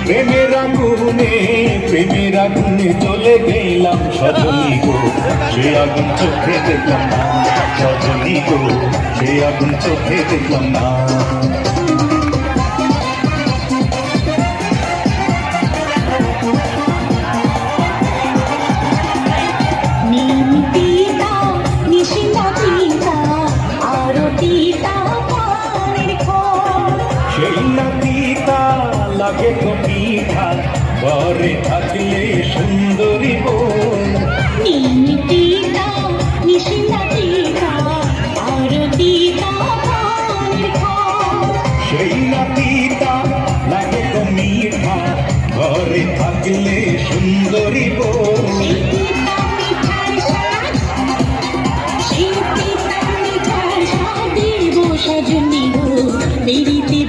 প্রেমের আগুনে চলে গেলাম সজনী গো, সে আগুন চোখে দেখলাম না, সজনী গো সে আগুন চোখে দেখলাম না। সেই না পিতা লাগে তো পিঠা, ঘরে থাকলে সুন্দরী বোন। সেই না পিতা লাগে তো মিঠা, ঘরে থাকলে সুন্দরী বোন। সজনী গো দেরিতে